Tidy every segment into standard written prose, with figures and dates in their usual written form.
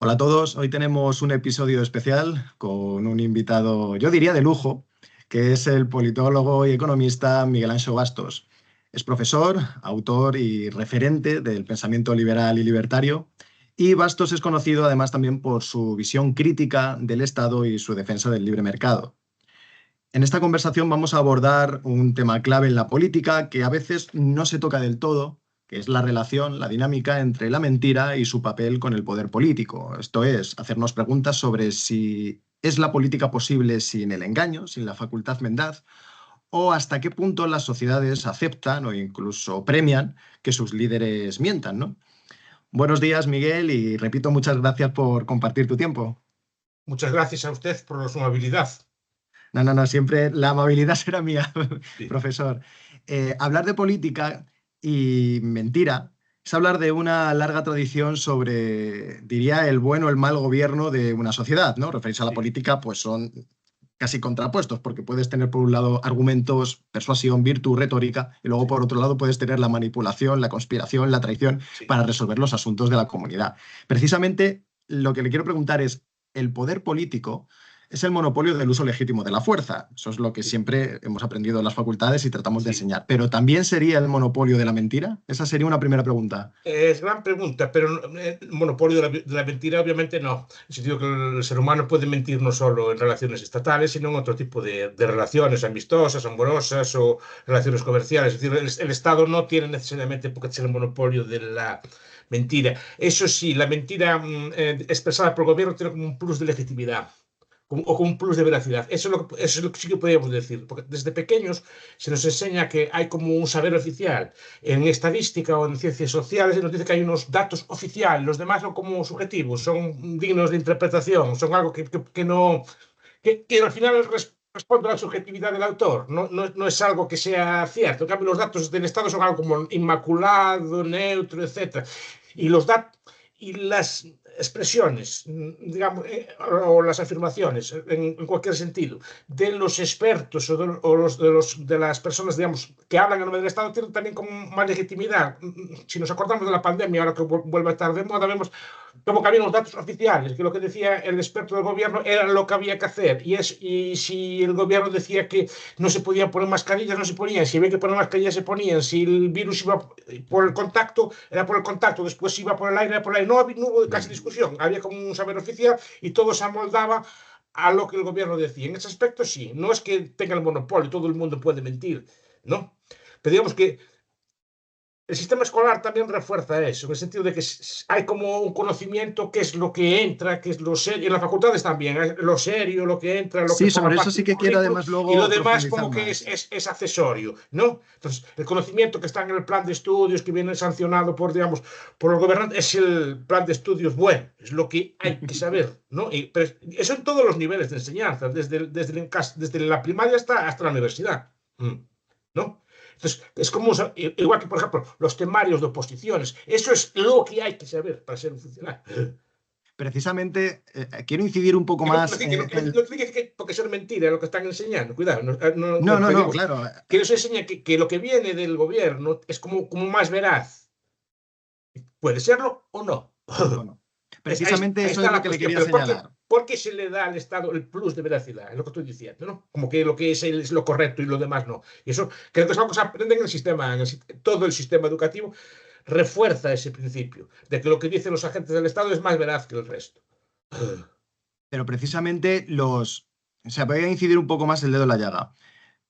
Hola a todos, hoy tenemos un episodio especial con un invitado, yo diría de lujo, que es el politólogo y economista Miguel Anxo Bastos. Es profesor, autor y referente del pensamiento liberal y libertario, y Bastos es conocido además también por su visión crítica del Estado y su defensa del libre mercado. En esta conversación vamos a abordar un tema clave en la política que a veces no se toca del todo, que es la relación, la dinámica entre la mentira y su papel con el poder político. Esto es, hacernos preguntas sobre si es la política posible sin el engaño, sin la facultad mendaz, o hasta qué punto las sociedades aceptan o incluso premian que sus líderes mientan, ¿no? Buenos días, Miguel, y repito, muchas gracias por compartir tu tiempo. Muchas gracias a usted por su amabilidad. No, siempre la amabilidad será mía, Sí, profesor. Hablar de política y mentira es hablar de una larga tradición sobre, diría, el buen o el mal gobierno de una sociedad, ¿no? Referirse a la sí, política, pues son casi contrapuestos, porque puedes tener por un lado argumentos, persuasión, virtud, retórica, y luego sí, por otro lado puedes tener la manipulación, la conspiración, la traición sí. para resolver los asuntos de la comunidad. Precisamente lo que le quiero preguntar es, ¿el poder político es el monopolio del uso legítimo de la fuerza? Eso es lo que Sí, siempre hemos aprendido en las facultades y tratamos de sí. enseñar. ¿Pero también sería el monopolio de la mentira? Esa sería una primera pregunta. Es gran pregunta, pero el monopolio de la mentira obviamente no. En el sentido que el ser humano puede mentir no solo en relaciones estatales, sino en otro tipo de relaciones amistosas, amorosas o relaciones comerciales. Es decir, el Estado no tiene necesariamente por qué ser el monopolio de la mentira. Eso sí, la mentira expresada por el gobierno tiene como un plus de legitimidad. O con un plus de veracidad. Eso es lo que sí que podríamos decir, porque desde pequeños se nos enseña que hay como un saber oficial. En estadística o en ciencias sociales se nos dice que hay unos datos oficiales, los demás son como subjetivos, son dignos de interpretación, son algo que no, que al final responde a la subjetividad del autor, no es algo que sea cierto. En cambio, los datos del Estado son algo como inmaculado, neutro, etcétera. Y los datos y las expresiones, digamos, o las afirmaciones, en cualquier sentido, de los expertos de las personas, digamos, que hablan en nombre del Estado, tienen también como más legitimidad. Si nos acordamos de la pandemia, ahora que vuelve a estar de moda, vemos como que había unos datos oficiales, que lo que decía el experto del gobierno era lo que había que hacer. Y si el gobierno decía que no se podían poner mascarillas, no se ponían. Si había que poner mascarillas, se ponían. Si el virus iba por el contacto, era por el contacto. Después iba por el aire, era por el aire. No hubo casi discusión. Había como un saber oficial y todo se amoldaba a lo que el gobierno decía. En ese aspecto, sí. No es que tenga el monopolio, todo el mundo puede mentir, ¿no? Pero digamos que el sistema escolar también refuerza eso, en el sentido de que hay como un conocimiento qué es lo que entra, qué es lo serio, en las facultades también, lo serio, lo que entra, lo que Sí, forma sobre eso parte sí del que quiero currículo, además y lo luego demás profundizar como que más. es accesorio, ¿no? Entonces, el conocimiento que está en el plan de estudios, que viene sancionado por, digamos, por el gobernante, es el plan de estudios bueno, es lo que hay que saber, ¿no? Pero eso en todos los niveles de enseñanza, desde la primaria hasta la universidad, ¿no? Entonces, es como, igual que, por ejemplo, los temarios de oposiciones. Eso es lo que hay que saber para ser un funcionario. Precisamente quiero incidir un poco Que no quiero más decir en... no tiene que porque ser mentira lo que están enseñando. Cuidado, No, digamos, claro. que nos enseña que lo que viene del gobierno es como más veraz. Puede serlo o no. Bueno, precisamente Ahí eso es está lo la que le cuestión. quería Pero señalar. ¿por qué se le da al Estado el plus de veracidad? Es lo que estoy diciendo, ¿no? Como que lo que es lo correcto y lo demás no. Y eso creo que es algo que se aprende en el sistema, todo el sistema educativo refuerza ese principio de que lo que dicen los agentes del Estado es más veraz que el resto. Pero precisamente los... O sea, voy a incidir un poco más el dedo en la llaga.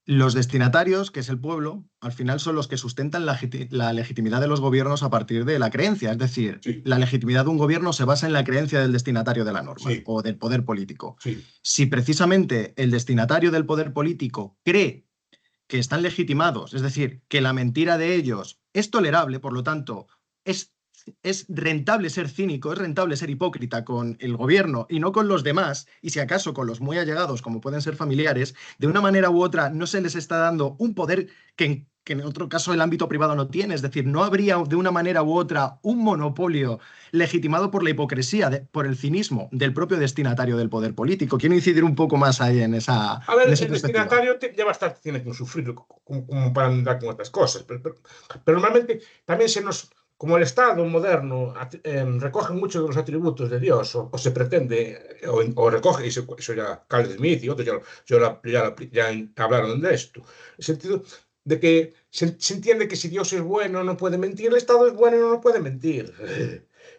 Los destinatarios, que es el pueblo, al final son los que sustentan la legitimidad de los gobiernos a partir de la creencia. Es decir, Sí, la legitimidad de un gobierno se basa en la creencia del destinatario de la norma sí, o del poder político. sí, Si precisamente el destinatario del poder político cree que están legitimados, es decir, que la mentira de ellos es tolerable, por lo tanto, es, es rentable ser cínico, es rentable ser hipócrita con el gobierno y no con los demás, y si acaso con los muy allegados, como pueden ser familiares, de una manera u otra no se les está dando un poder que en otro caso el ámbito privado no tiene. Es decir, no habría de una manera u otra un monopolio legitimado por la hipocresía, por el cinismo del propio destinatario del poder político. Quiero incidir un poco más ahí a ver, en esa el perspectiva. destinatario ya bastante tiene que sufrir como para andar con estas cosas, pero normalmente también como el Estado moderno recoge muchos de los atributos de Dios, o se pretende, o recoge, y eso ya Carl Smith y otros ya hablaron de esto, en el sentido de que se entiende que si Dios es bueno no puede mentir, el Estado es bueno y no puede mentir.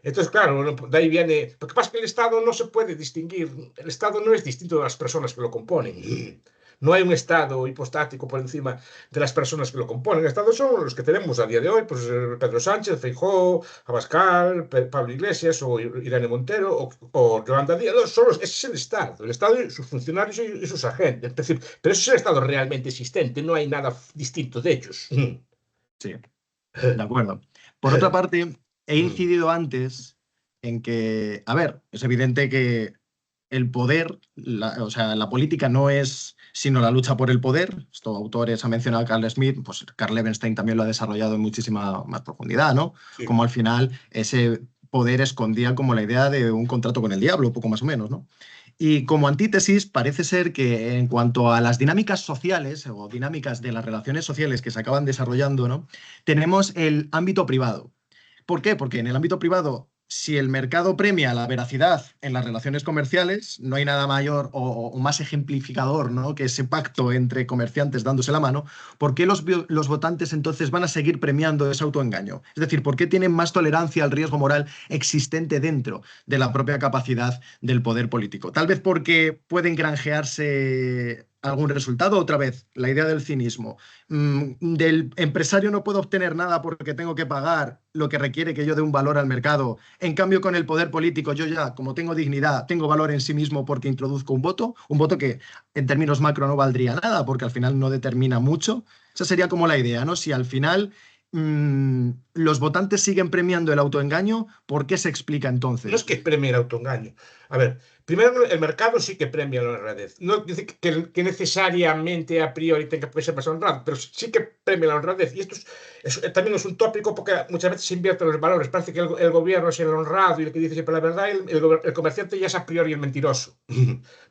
Entonces, claro, de ahí viene. Lo que pasa es que el Estado no se puede distinguir. El Estado no es distinto de las personas que lo componen. No hay un Estado hipostático por encima de las personas que lo componen. El Estado son los que tenemos a día de hoy, pues Pedro Sánchez, Feijóo, Abascal, Pablo Iglesias o Irene Montero o Yolanda Díaz. No, ese es el Estado. El Estado y sus funcionarios y sus agentes. Es decir, pero eso es el Estado realmente existente. No hay nada distinto de ellos. Sí, de acuerdo. Por otra parte, he incidido antes en que, a ver, es evidente que el poder, o sea, la política no es sino la lucha por el poder. Estos autores ha mencionado a Carl Smith, pues Carl Levenstein también lo ha desarrollado en muchísima más profundidad, ¿no? Sí. Como al final ese poder escondía como la idea de un contrato con el diablo, poco más o menos, ¿no? Y como antítesis, parece ser que en cuanto a las dinámicas sociales o dinámicas de las relaciones sociales que se acaban desarrollando, ¿no? Tenemos el ámbito privado. ¿Por qué? Porque en el ámbito privado, si el mercado premia la veracidad en las relaciones comerciales, no hay nada mayor o más ejemplificador, ¿no? Que ese pacto entre comerciantes dándose la mano. ¿Por qué los votantes entonces van a seguir premiando ese autoengaño? Es decir, ¿por qué tienen más tolerancia al riesgo moral existente dentro de la propia capacidad del poder político? Tal vez porque pueden granjearse algún resultado. Otra vez, la idea del cinismo. Del empresario no puedo obtener nada porque tengo que pagar lo que requiere que yo dé un valor al mercado. En cambio, con el poder político, yo ya, como tengo dignidad, tengo valor en sí mismo porque introduzco un voto que en términos macro no valdría nada porque al final no determina mucho. Esa sería como la idea, ¿no? Si al final los votantes siguen premiando el autoengaño, ¿por qué se explica No es entonces? que premie el autoengaño. A ver, primero el mercado sí que premia la honradez. No dice que necesariamente a priori tenga que ser más honrado, pero sí que premia la honradez. Y esto también es un tópico porque muchas veces se invierten los valores. Parece que el gobierno es el honrado y el que dice siempre la verdad, el comerciante ya es a priori el mentiroso.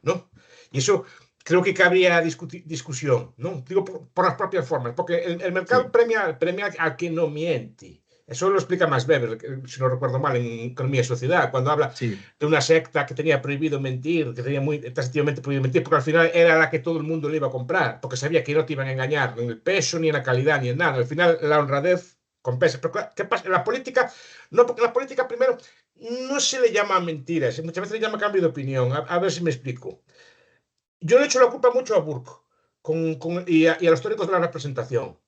¿No? Y eso creo que cabría discusión, ¿no? Digo por las propias formas, porque el mercado Sí, premia al que no miente. Eso lo explica Max Weber, si no recuerdo mal, en Economía y Sociedad, cuando habla sí, de una secta que tenía prohibido mentir, que tenía muy taxativamente prohibido mentir, porque al final era la que todo el mundo le iba a comprar, porque sabía que no te iban a engañar en el peso, ni en la calidad, ni en nada. Al final la honradez compensa. Pero ¿qué pasa? En la política, no, porque en la política primero no se le llama mentiras, muchas veces le llama cambio de opinión. A ver si me explico. Yo le echo la culpa mucho a Burke y a los teóricos de la representación.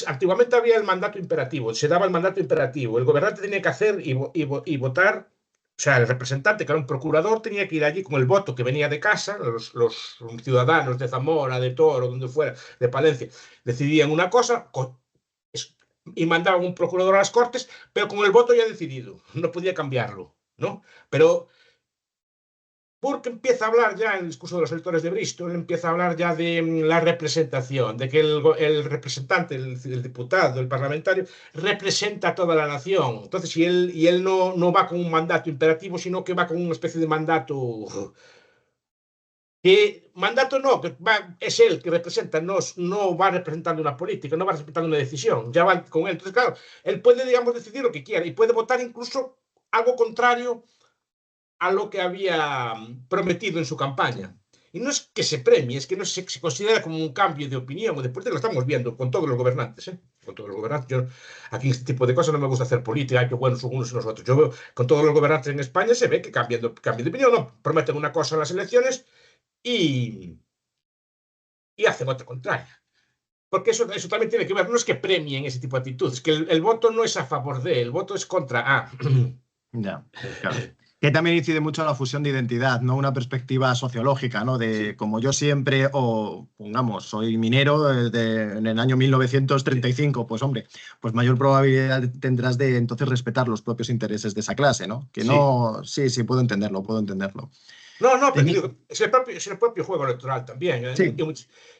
Antiguamente había el mandato imperativo, se daba el mandato imperativo. El gobernante tenía que hacer y votar, o sea, el representante, que era un procurador, tenía que ir allí con el voto que venía de casa, los ciudadanos de Zamora, de Toro, donde fuera, de Palencia, decidían una cosa y mandaban un procurador a las Cortes, pero con el voto ya decidido, no podía cambiarlo, ¿no? Pero porque empieza a hablar ya en el discurso de los electores de Bristol, empieza a hablar ya de la representación, de que el representante, el diputado, el parlamentario, representa a toda la nación. Entonces, y él no va con un mandato imperativo, sino que va con una especie de mandato. Que mandato no, es él que representa, no va representando una política, no va representando una decisión, ya va con él. Entonces, claro, él puede, digamos, decidir lo que quiera y puede votar incluso algo contrario a lo que había prometido en su campaña. Y no es que se premie, es que no se considera como un cambio de opinión o de política. Lo estamos viendo con todos los gobernantes. Con todos los gobernantes. Yo, aquí este tipo de cosas no me gusta hacer política, ay, qué buenos son unos y nosotros. Yo veo con todos los gobernantes en España se ve que cambian de opinión, no prometen una cosa en las elecciones y, y hacen otra contraria. Porque eso también tiene que ver, no es que premien ese tipo de actitudes, que el voto no es a favor de, el voto es contra A. ya, claro. Que también incide mucho en la fusión de identidad, ¿no? Una perspectiva sociológica, ¿no? De Sí, como yo siempre, o pongamos, soy minero en el año sí, 1935, pues hombre, pues mayor probabilidad tendrás de entonces respetar los propios intereses de esa clase, ¿no? Que sí. no, sí, sí, puedo entenderlo, puedo entenderlo. No, no, pero Teni- digo, es el propio juego electoral también. Sí,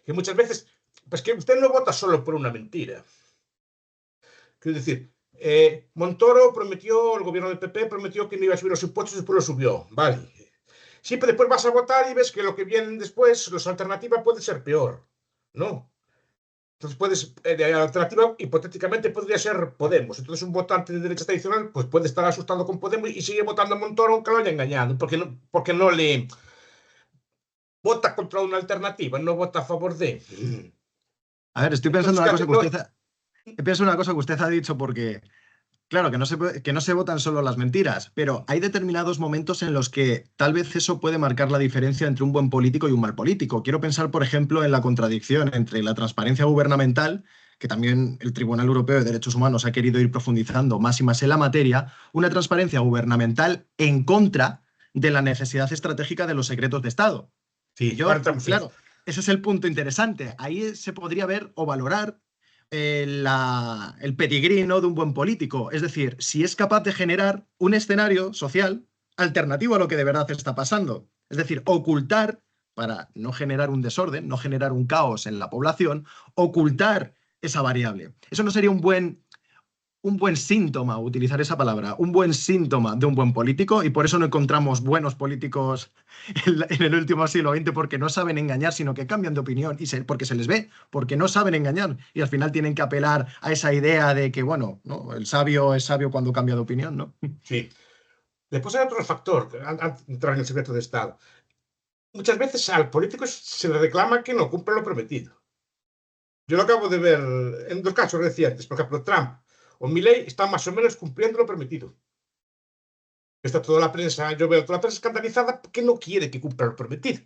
Que muchas veces, pues que usted no vota solo por una mentira. Quiero decir, Montoro prometió, el gobierno del PP prometió que no iba a subir los impuestos y después lo subió. Vale. Sí, pero después vas a votar y ves que lo que viene después, la alternativa puede ser peor. ¿No? Entonces la alternativa hipotéticamente podría ser Podemos. Entonces un votante de derecha tradicional pues puede estar asustado con Podemos y sigue votando a Montoro aunque lo haya engañado, porque no le vota contra una alternativa, no vota a favor de. A ver, estoy pensando Entonces, una ¿qué cosa hace? que No, usted pienso una cosa que usted ha dicho porque, claro, que no se votan solo las mentiras, pero hay determinados momentos en los que tal vez eso puede marcar la diferencia entre un buen político y un mal político. Quiero pensar, por ejemplo, en la contradicción entre la transparencia gubernamental, que también el Tribunal Europeo de Derechos Humanos ha querido ir profundizando más y más en la materia, una transparencia gubernamental en contra de la necesidad estratégica de los secretos de Estado. Y sí, ahora yo, estamos, sí. claro, ese es el punto interesante. Ahí se podría ver o valorar el pedigrí, ¿no?, de un buen político. Es decir, si es capaz de generar un escenario social alternativo a lo que de verdad está pasando. Es decir, ocultar, para no generar un desorden, no generar un caos en la población, ocultar esa variable. Eso no sería un buen síntoma, utilizar esa palabra, un buen síntoma de un buen político, y por eso no encontramos buenos políticos en el último siglo XX, porque no saben engañar, sino que cambian de opinión y porque se les ve, porque no saben engañar y al final tienen que apelar a esa idea de que, bueno, ¿no?, el sabio es sabio cuando cambia de opinión, ¿no? Sí. Después hay otro factor, antes de entrar en el secreto de Estado. Muchas veces al político se le reclama que no cumple lo prometido. Yo lo acabo de ver en dos casos recientes. Por ejemplo, Trump o Milley están más o menos cumpliendo lo prometido. Está toda la prensa, yo veo toda la prensa escandalizada porque no quiere que cumpla lo prometido.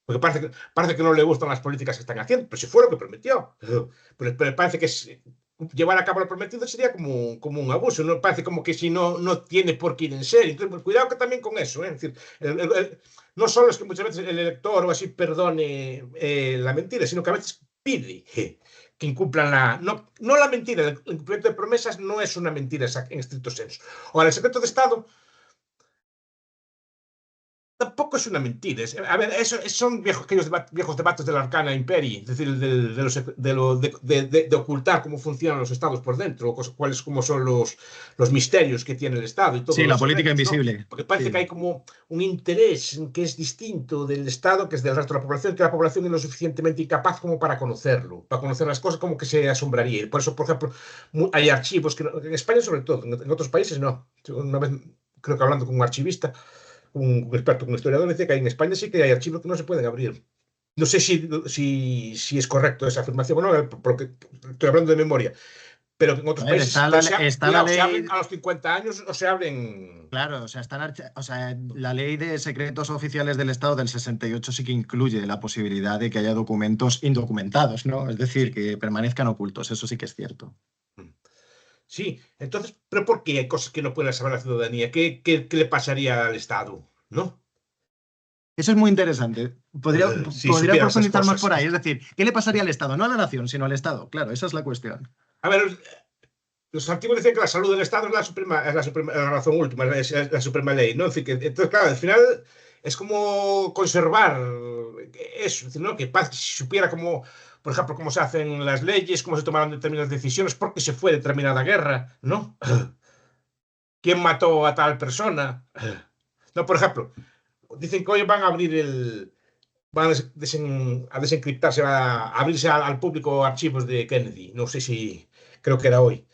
Porque parece que no le gustan las políticas que están haciendo, pero si fue lo que prometió. Pero parece que llevar a cabo lo prometido sería como un abuso. No parece como que si no tiene por qué ir en serio. Entonces, pues, cuidado que también con eso. Es decir, no solo es que muchas veces el elector o así perdone la mentira, sino que a veces pide que incumplan no la mentira. El incumplimiento de promesas no es una mentira en estricto senso. Ahora, el secreto de Estado tampoco es una mentira. A ver, son aquellos viejos debates de la Arcana Imperii, es decir, de ocultar cómo funcionan los estados por dentro, cuáles cómo son los misterios que tiene el Estado y todos Sí, la los política secretos, ¿no? invisible. Porque parece que Sí. hay como un interés que es distinto del Estado, que es del resto de la población, que la población es lo suficientemente incapaz como para conocerlo, para conocer las cosas como que se asombraría. Y por eso, por ejemplo, hay archivos que en España sobre todo, en otros países no. Una vez, creo que hablando con un archivista, un experto, un historiador, dice que en España sí que hay archivos que no se pueden abrir. No sé si es correcto esa afirmación o no, porque estoy hablando de memoria, pero en A otros ver, países, está la cuidado, se abren ley. a los 50 años o se abren. Claro, o sea, la ley de secretos oficiales del Estado del 68 sí que incluye la posibilidad de que haya documentos indocumentados, ¿no? Es decir, que permanezcan ocultos, eso sí que es cierto. Sí, entonces, ¿pero por qué hay cosas que no puede saber la ciudadanía? ¿Qué le pasaría al Estado? ¿No? Eso es muy interesante. Si Podría supiera esas profundizar más cosas. por ahí. Es decir, ¿qué le pasaría al Estado? No a la nación, sino al Estado. Claro, esa es la cuestión. A ver, los antiguos decían que la salud del Estado es la razón última, es la suprema ley, ¿no? Es decir, entonces, claro, al final es como conservar eso, es decir, ¿no? Si supiera cómo, por ejemplo, cómo se hacen las leyes, cómo se tomaron determinadas decisiones, por qué se fue determinada guerra, ¿no? ¿Quién mató a tal persona? No, por ejemplo, dicen que hoy van a abrir van a desencriptarse, a abrirse al público archivos de Kennedy. No sé si, creo que era hoy.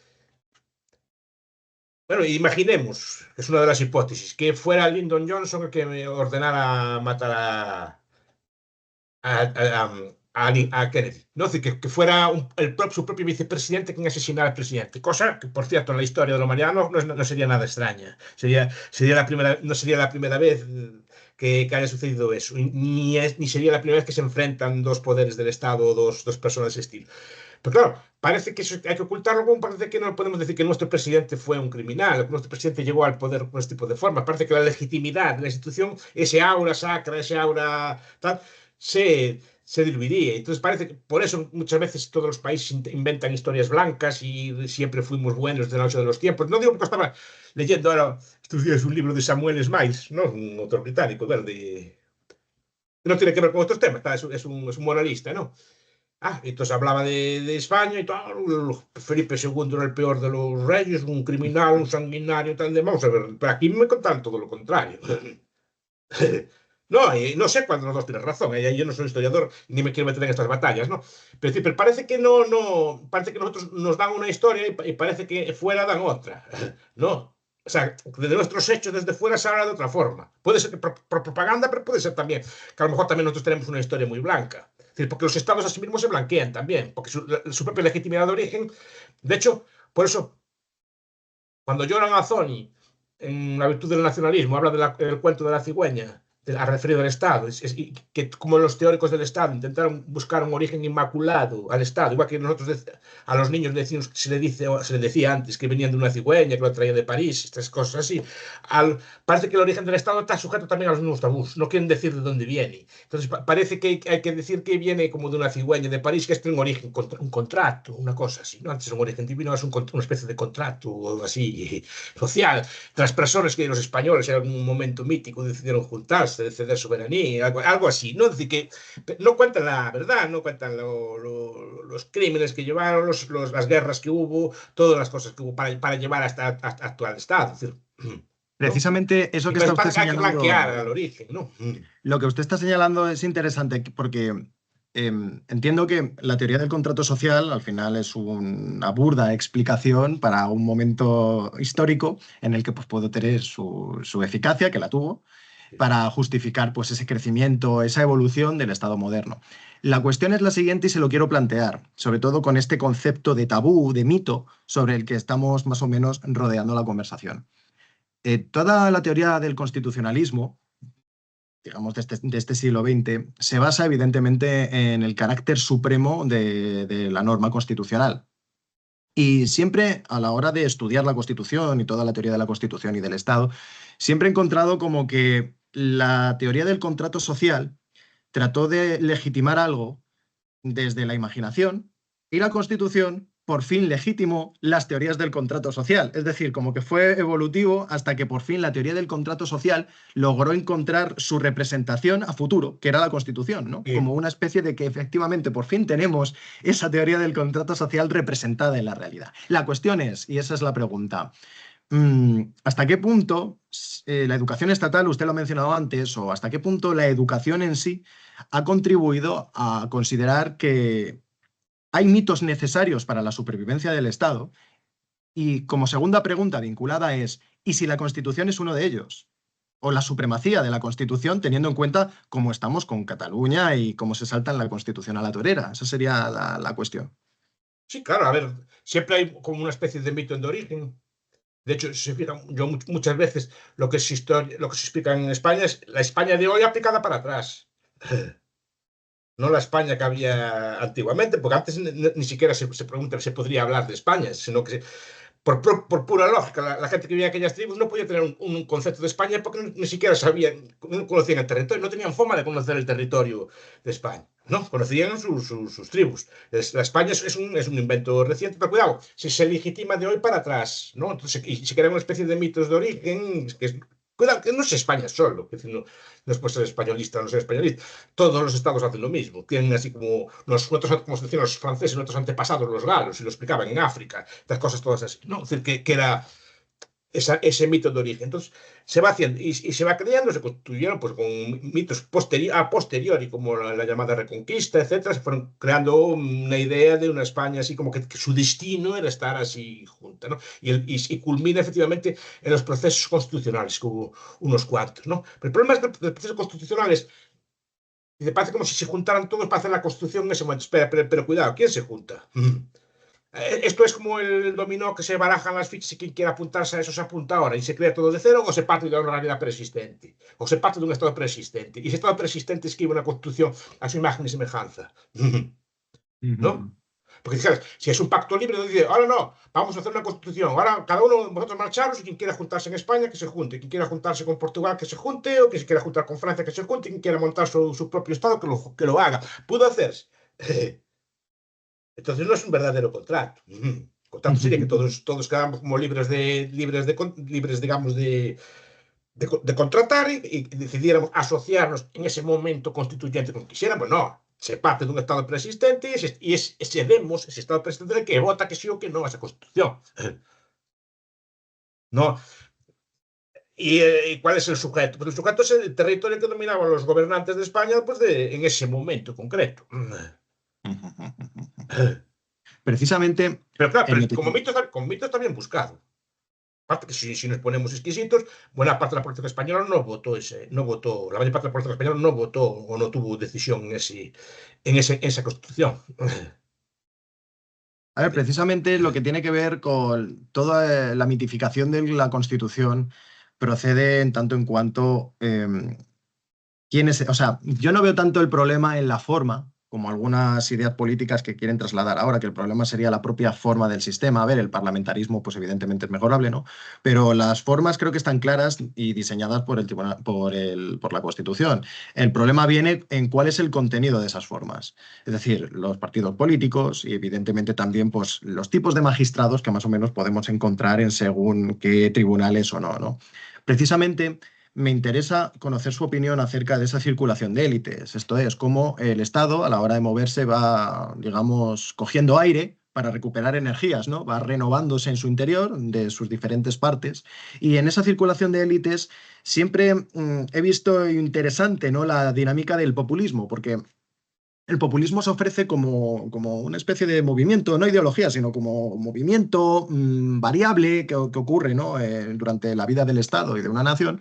Bueno, imaginemos, que es una de las hipótesis, que fuera Lyndon Johnson el que me ordenara matar a Kennedy. ¿No? Es decir, que fuera su propio vicepresidente quien asesinara al presidente. Cosa que, por cierto, en la historia de la humanidad no sería nada extraña. No sería la primera vez que haya sucedido eso. Ni sería la primera vez que se enfrentan dos poderes del Estado o dos personas de ese estilo. Pero claro, parece que eso hay que ocultarlo, como parece que no podemos decir que nuestro presidente fue un criminal, que nuestro presidente llegó al poder con este tipo de forma. Parece que la legitimidad de la institución, ese aura sacra, ese aura tal, se diluiría. Entonces parece que por eso muchas veces todos los países inventan historias blancas y siempre fuimos buenos de la noche de los tiempos. No digo porque estaba leyendo ahora estos días un libro de Samuel Smiles, ¿no? Un autor británico, verde. No tiene que ver con otros temas, es un moralista, ¿no? Entonces hablaba de España y todo. Felipe II era el peor de los reyes, un criminal, un sanguinario, tal de. Vamos a ver, pero aquí me contan todo lo contrario. No, y no sé cuándo los dos tienen razón. Yo no soy historiador ni me quiero meter en estas batallas, ¿no? Pero parece que parece que nosotros nos dan una historia y parece que fuera dan otra, ¿no? O sea, de nuestros hechos desde fuera se habla de otra forma. Puede ser que por propaganda, pero puede ser también que a lo mejor también nosotros tenemos una historia muy blanca. Es decir, porque los estados a sí mismos se blanquean también, porque su propia legitimidad de origen. De hecho, por eso, cuando Joran Azzoni, en La virtud del nacionalismo, habla del cuento de la cigüeña, ha referido al Estado, y que como los teóricos del Estado intentaron buscar un origen inmaculado al Estado, igual que nosotros a los niños decimos, se le decía antes que venían de una cigüeña, que lo traía de París, estas cosas así. Parece que el origen del Estado está sujeto también a los mismos tabús, no quieren decir de dónde viene. Entonces parece que hay que decir que viene como de una cigüeña de París, que es un origen, un contrato, una cosa así, ¿no? Antes un origen divino es una especie de contrato o algo así social. Las personas que los españoles en algún momento mítico decidieron juntarse, de ceder soberanía, algo así, ¿no? Es decir, que no cuentan la verdad, no cuentan los crímenes que llevaron, las guerras que hubo, todas las cosas que hubo para llevar hasta actual estado. Es decir, ¿no? Precisamente eso Y que me está usted parece que hay que señalando, blanquear al origen, ¿no? lo que usted está señalando es interesante porque entiendo que la teoría del contrato social al final es una burda explicación para un momento histórico en el que pues, puede tener su eficacia, que la tuvo, para justificar pues, ese crecimiento, esa evolución del Estado moderno. La cuestión es la siguiente y se lo quiero plantear, sobre todo con este concepto de tabú, de mito, sobre el que estamos más o menos rodeando la conversación. Toda la teoría del constitucionalismo, digamos, de este siglo XX, se basa evidentemente en el carácter supremo de la norma constitucional. Y siempre a la hora de estudiar la Constitución y toda la teoría de la Constitución y del Estado, siempre he encontrado como que la teoría del contrato social trató de legitimar algo desde la imaginación y la Constitución por fin legitimó las teorías del contrato social. Es decir, como que fue evolutivo hasta que por fin la teoría del contrato social logró encontrar su representación a futuro, que era la Constitución, ¿no? Como una especie de que efectivamente por fin tenemos esa teoría del contrato social representada en la realidad. La cuestión es, y esa es la pregunta, ¿hasta qué punto la educación estatal, usted lo ha mencionado antes, o hasta qué punto la educación en sí ha contribuido a considerar que hay mitos necesarios para la supervivencia del Estado? Y como segunda pregunta vinculada es, ¿y si la Constitución es uno de ellos? O la supremacía de la Constitución, teniendo en cuenta cómo estamos con Cataluña y cómo se salta en la Constitución a la torera. Esa sería la cuestión. Sí, claro, a ver, siempre hay como una especie de mito de origen. De hecho, si se fijan, yo muchas veces lo que se explica en España es la España de hoy aplicada para atrás. No la España que había antiguamente, porque antes ni siquiera se pregunta, se podría hablar de España, sino que por pura lógica, la gente que vivía en aquellas tribus no podía tener un concepto de España porque ni siquiera sabían, no conocían el territorio, no tenían forma de conocer el territorio de España, ¿no? Conocían sus tribus. La España es un invento reciente, pero cuidado, si se legitima de hoy para atrás, ¿no? Entonces, y se crea una especie de mitos de origen, cuidado, que no es España solo, que no es por ser españolista o no ser españolista, todos los estados hacen lo mismo, tienen así como como se decían los franceses, nuestros antepasados, los galos, y lo explicaban en África, estas cosas todas así, ¿no? Es decir, que era ese mito de origen. Entonces, se va haciendo y se va creando, se construyeron pues, con mitos a posteriori, como la llamada Reconquista, etcétera, se fueron creando una idea de una España así como que su destino era estar así junta, ¿no? Y culmina efectivamente en los procesos constitucionales, que hubo unos cuantos, ¿no? Pero el problema es que los procesos constitucionales y te parece como si se juntaran todos para hacer la construcción en ese momento. Espera, pero cuidado, ¿quién se junta? Esto es como el dominó que se barajan las fichas y quien quiera apuntarse a eso se apunta ahora y se crea todo de cero o se parte de una realidad preexistente o se parte de un estado preexistente y ese estado preexistente escribe una constitución a su imagen y semejanza. ¿No? Ujú. Porque dijeras, si es un pacto libre, dice, ahora no, vamos a hacer una constitución, ahora cada uno de vosotros marcharos y quien quiera juntarse en España, que se junte, quien quiera juntarse con Portugal, que se junte, o quien se quiera juntar con Francia, que se junte, quien quiera montar su propio Estado, que lo haga. Pudo hacerse. Entonces no es un verdadero contrato. Contrato sería que todos quedamos como libres, digamos, de contratar y decidiéramos asociarnos en ese momento constituyente como quisiéramos. No, se parte de un Estado preexistente y cedemos ese Estado preexistente que vota que sí o que no a esa Constitución. No, ¿Y cuál es el sujeto? Pues el sujeto es el territorio que dominaban los gobernantes de España pues en ese momento concreto. Precisamente, Pero claro, en lo que... como mito está bien buscado. Aparte que si nos ponemos exquisitos, buena parte de la política española no votó, la mayor parte de la política española no votó o no tuvo decisión en esa constitución. A ver, precisamente lo que tiene que ver con toda la mitificación de la Constitución procede en tanto en cuanto o sea, yo no veo tanto el problema en la forma, como algunas ideas políticas que quieren trasladar ahora, que el problema sería la propia forma del sistema. A ver, el parlamentarismo, pues evidentemente es mejorable, ¿no? Pero las formas creo que están claras y diseñadas por el tribunal, por la Constitución. El problema viene en cuál es el contenido de esas formas. Es decir, los partidos políticos y evidentemente también pues, los tipos de magistrados que más o menos podemos encontrar en según qué tribunales o no, ¿no? Precisamente me interesa conocer su opinión acerca de esa circulación de élites. Esto es, cómo el Estado, a la hora de moverse, va, digamos, cogiendo aire para recuperar energías, ¿no? Va renovándose en su interior, de sus diferentes partes. Y en esa circulación de élites siempre he visto interesante, ¿no? La dinámica del populismo, porque el populismo se ofrece como una especie de movimiento, no ideología, sino como movimiento variable que ocurre, ¿no? Durante la vida del Estado y de una nación,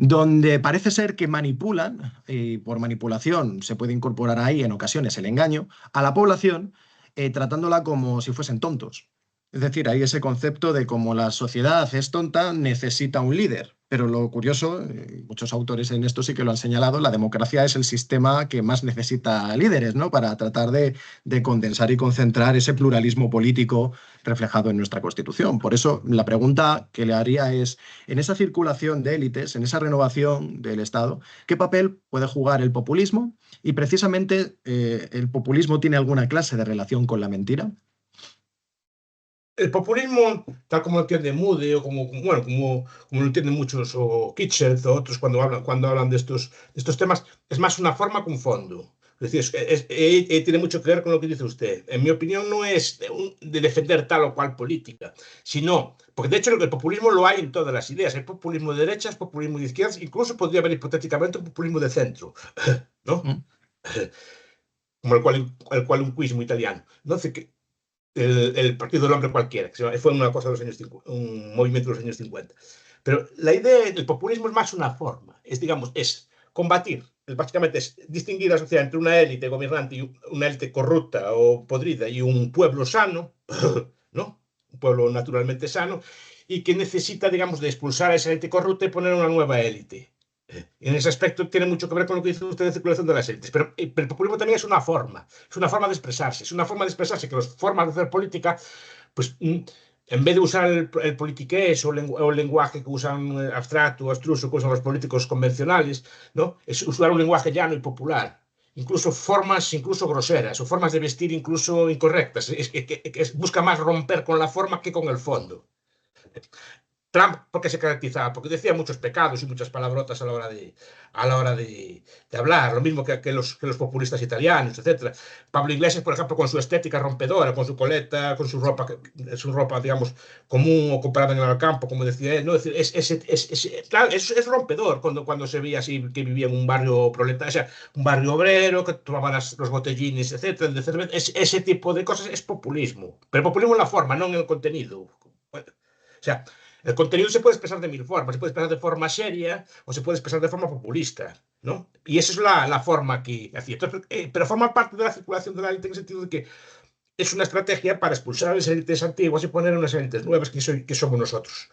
donde parece ser que manipulan, y por manipulación se puede incorporar ahí en ocasiones el engaño, a la población, tratándola como si fuesen tontos. Es decir, hay ese concepto de como la sociedad es tonta, necesita un líder. Pero lo curioso, muchos autores en esto sí que lo han señalado, la democracia es el sistema que más necesita líderes, ¿no? Para tratar de condensar y concentrar ese pluralismo político reflejado en nuestra Constitución. Por eso, la pregunta que le haría es, en esa circulación de élites, en esa renovación del Estado, ¿qué papel puede jugar el populismo? Y precisamente, ¿el populismo tiene alguna clase de relación con la mentira? El populismo, tal como lo entiende Moody, o bueno, como lo entienden muchos, o Kitchell o otros cuando hablan de estos temas, es más una forma que un fondo. Es decir, tiene mucho que ver con lo que dice usted. En mi opinión, no es de defender tal o cual política, sino, porque de hecho el populismo lo hay en todas las ideas. Hay populismo de derechas, populismo de izquierdas, incluso podría haber hipotéticamente un populismo de centro, ¿no? ¿Mm? Como el cual un quismo italiano. ¿No? El Partido del Hombre Cualquiera, que fue una cosa de los años 50, un movimiento de los años 50. Pero la idea del populismo es más una forma, digamos, es combatir, básicamente es distinguir la sociedad entre una élite gobernante y una élite corrupta o podrida y un pueblo sano, ¿no? Un pueblo naturalmente sano, y que necesita, digamos, de expulsar a esa élite corrupta y poner una nueva élite. En ese aspecto tiene mucho que ver con lo que dice usted de circulación de las élites, pero el populismo también es una forma de expresarse, es una forma de expresarse que las formas de hacer política, pues en vez de usar el politiqués o el lenguaje que usan abstracto o abstruso que usan los políticos convencionales, ¿no? Es usar un lenguaje llano y popular. Incluso formas incluso groseras o formas de vestir incluso incorrectas. Busca más romper con la forma que con el fondo. Trump, porque se caracterizaba, porque decía muchos pecados y muchas palabrotas a la hora de hablar, lo mismo que los populistas italianos, etcétera. Pablo Iglesias, por ejemplo, con su estética rompedora, con su coleta, con su ropa, digamos, común o comparada en el campo, como decía él, ¿no? Es, decir, claro, es rompedor cuando se veía así que vivía en un barrio proletario, o sea, un barrio obrero, que tomaban los botellines, etcétera, de cerveza. Ese tipo de cosas es populismo, pero populismo en la forma, no en el contenido. O sea, el contenido se puede expresar de mil formas, se puede expresar de forma seria o se puede expresar de forma populista, ¿no? Y esa es la forma que hacía. Entonces, pero forma parte de la circulación de la élite en el sentido de que es una estrategia para expulsar a las élites antiguas y poner unas élites nuevas que somos nosotros.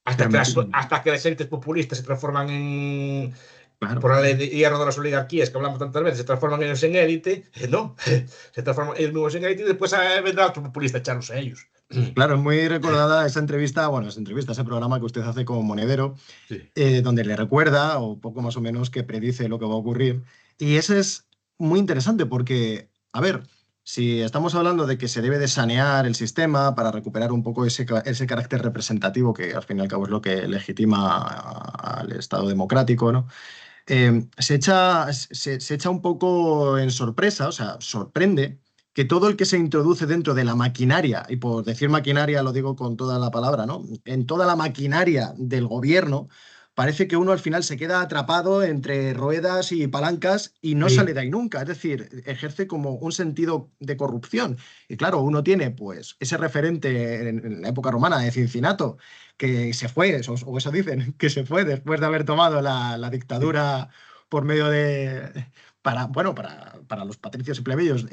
Hasta Pero que, me, las, hasta que las élites populistas se transforman claro. por la ley de hierro de las oligarquías que hablamos tantas veces, se transforman ellos en élite, ¿no? Se transforman ellos mismos en élite y después vendrá otro populista a echarlos a ellos. Claro, es muy recordada esa entrevista, bueno, esa entrevista, ese programa que usted hace con Monedero, Sí. donde le recuerda, o poco más o menos, que predice lo que va a ocurrir. Y ese es muy interesante porque, a ver, si estamos hablando de que se debe de sanear el sistema para recuperar un poco ese carácter representativo que al fin y al cabo es lo que legitima al Estado democrático, ¿no? Se echa un poco en sorpresa, o sea, sorprende que todo el que se introduce dentro de la maquinaria, y por decir maquinaria lo digo con toda la palabra, ¿no? En toda la maquinaria del gobierno, parece que uno al final se queda atrapado entre ruedas y palancas y no sale Sí. de ahí nunca. Es decir, ejerce como un sentido de corrupción. Y claro, uno tiene pues ese referente en la época romana de Cincinato, que se fue, o eso dicen, que se fue después de haber tomado la dictadura por medio de, para los patricios y plebeyos,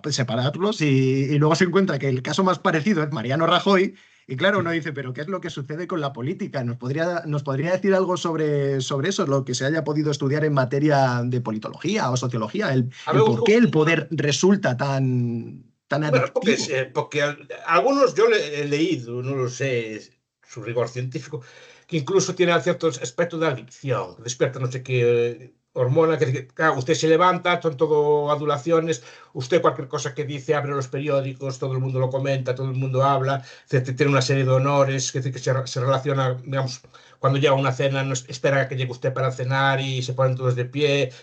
separarlos y luego se encuentra que el caso más parecido es Mariano Rajoy. Y claro, uno dice, pero ¿qué es lo que sucede con la política? ¿Nos podría decir algo sobre eso, lo que se haya podido estudiar en materia de politología o sociología? A ver, El por qué el poder resulta tan bueno, porque, adictivo. porque algunos yo he leído, no lo sé, su rigor científico, que incluso tiene ciertos aspectos de adicción, que despierta no sé qué hormona, que claro, usted se levanta, son todo adulaciones, usted cualquier cosa que dice abre los periódicos, todo el mundo lo comenta, todo el mundo habla, tiene una serie de honores, que se relaciona, digamos, cuando llega a una cena, no espera a que llegue usted para cenar y se ponen todos de pie,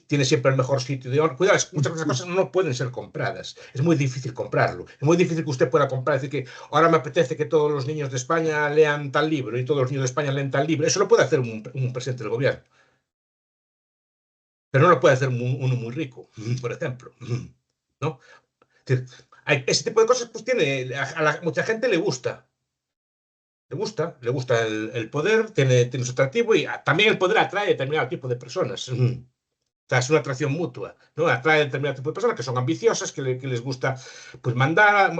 tiene siempre el mejor sitio de honor. Cuidado, muchas de esas cosas no pueden ser compradas. Es muy difícil comprarlo. Es muy difícil que usted pueda comprar. Es decir, que ahora me apetece que todos los niños de España lean tal libro y todos los niños de España leen tal libro. Eso lo puede hacer un presidente del gobierno. Pero no lo puede hacer uno muy rico, por ejemplo. ¿No? Es decir, ese tipo de cosas, pues tiene, mucha gente le gusta el poder, tiene su atractivo y también el poder atrae determinado tipo de personas. O sea, es una atracción mutua, ¿no? Atrae determinado tipo de personas que son ambiciosas, que les gusta, pues mandar,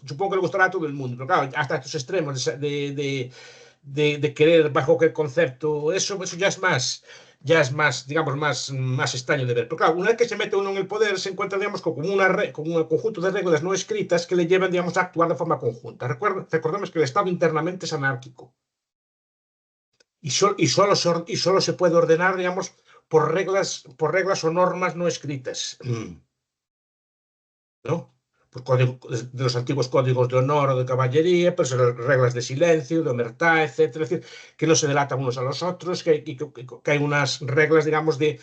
supongo que le gustará a todo el mundo, pero claro, hasta estos extremos de querer bajo qué concepto, eso ya es más, digamos, más extraño de ver. Pero claro, una vez que se mete uno en el poder, se encuentra, digamos, con un conjunto de reglas no escritas que le llevan, digamos, a actuar de forma conjunta. Recordemos que el Estado internamente es anárquico y solo se puede ordenar, digamos, por reglas o normas no escritas, ¿no? De los antiguos códigos de honor o de caballería, pues reglas de silencio, de omertá, etcétera, es decir, que no se delatan unos a los otros, que hay unas reglas, digamos, de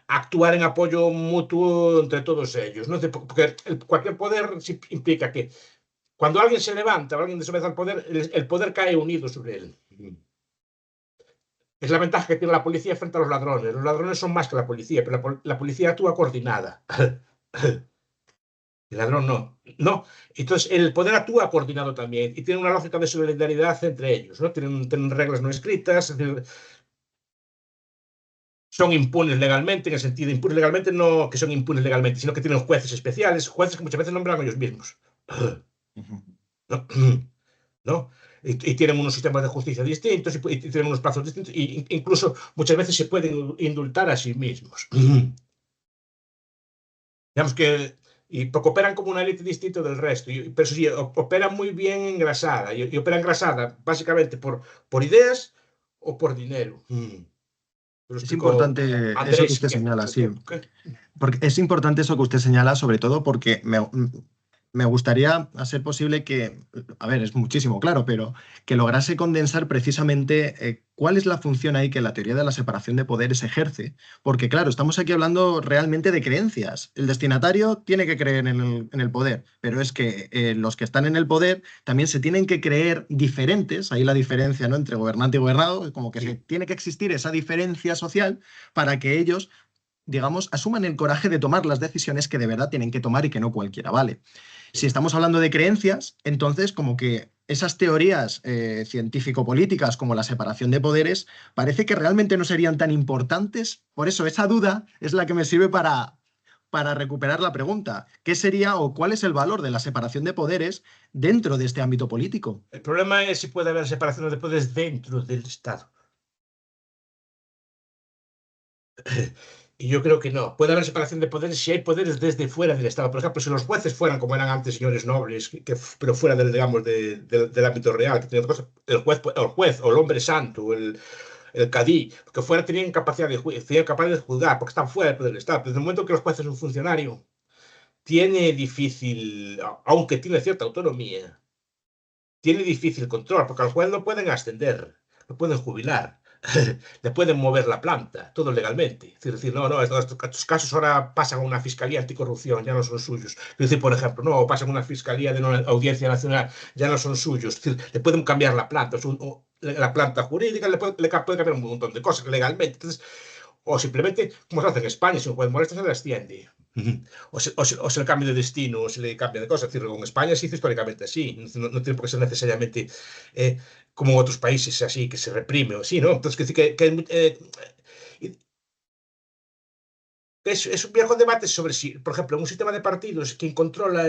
actuar en apoyo mutuo entre todos ellos, ¿no? Porque cualquier poder implica que cuando alguien se levanta o alguien desobedece al poder, el poder cae unido sobre él. Es la ventaja que tiene la policía frente a los ladrones. Los ladrones son más que la policía, pero la policía actúa coordinada. El ladrón no. No. Entonces, el poder actúa coordinado también y tiene una lógica de solidaridad entre ellos, ¿no? Tienen reglas no escritas, es decir, son impunes legalmente, en el sentido de impunes legalmente, no que son impunes legalmente, sino que tienen jueces especiales, jueces que muchas veces nombran ellos mismos. ¿No? ¿No? Y tienen unos sistemas de justicia distintos y tienen unos plazos distintos, e incluso muchas veces se pueden indultar a sí mismos. Digamos que porque operan como una élite distinta del resto, pero sí, operan muy bien engrasada, y operan engrasada básicamente por ideas o por dinero. Lo Es explicó importante eso Andrei que usted Sinkevicius señala, hace sí. tiempo. ¿Qué? Porque es importante eso que usted señala, sobre todo porque me gustaría, a ser posible, que, a ver, es muchísimo, claro, pero que lograse condensar precisamente cuál es la función ahí que la teoría de la separación de poderes ejerce. Porque, claro, estamos aquí hablando realmente de creencias. El destinatario tiene que creer en el poder, pero es que los que están en el poder también se tienen que creer diferentes, ahí la diferencia, ¿no?, entre gobernante y gobernado, como que se Sí. tiene que existir esa diferencia social para que ellos, digamos, asuman el coraje de tomar las decisiones que de verdad tienen que tomar y que no cualquiera vale. Si estamos hablando de creencias, entonces como que esas teorías científico-políticas como la separación de poderes parece que realmente no serían tan importantes. Por eso esa duda es la que me sirve para recuperar la pregunta. ¿Qué sería o cuál es el valor de la separación de poderes dentro de este ámbito político? El problema es si puede haber separación de poderes dentro del Estado. Y yo creo que no. Puede haber separación de poderes si hay poderes desde fuera del Estado. Por ejemplo, si los jueces fueran como eran antes señores nobles, pero fuera digamos, del ámbito real, que tienen cosas, el juez o el hombre santo, o el cadí, que fuera tenían capacidad de tenían capacidad de juzgar, porque están fuera del poder del Estado. Desde el momento que los jueces son un funcionario, tiene difícil, aunque tiene cierta autonomía, tiene difícil control, porque al juez lo pueden ascender, lo pueden jubilar. le pueden mover la planta, todo legalmente. Es decir, no, no, estos casos ahora pasan a una fiscalía anticorrupción, ya no son suyos. Es decir, por ejemplo, no, pasan a una fiscalía de una audiencia nacional, ya no son suyos. Es decir, le pueden cambiar la planta, la planta jurídica, puede cambiar un montón de cosas legalmente. Entonces, o simplemente, como se hace en España, si un juez molesta, se le asciende. O se le cambia de destino, o se le cambia de cosas. Es decir, en España se hizo históricamente así. No tiene por qué ser necesariamente eh, como en otros países así, que se reprime o así, ¿no? Entonces, es un viejo debate sobre si, por ejemplo, en un sistema de partidos, quien controla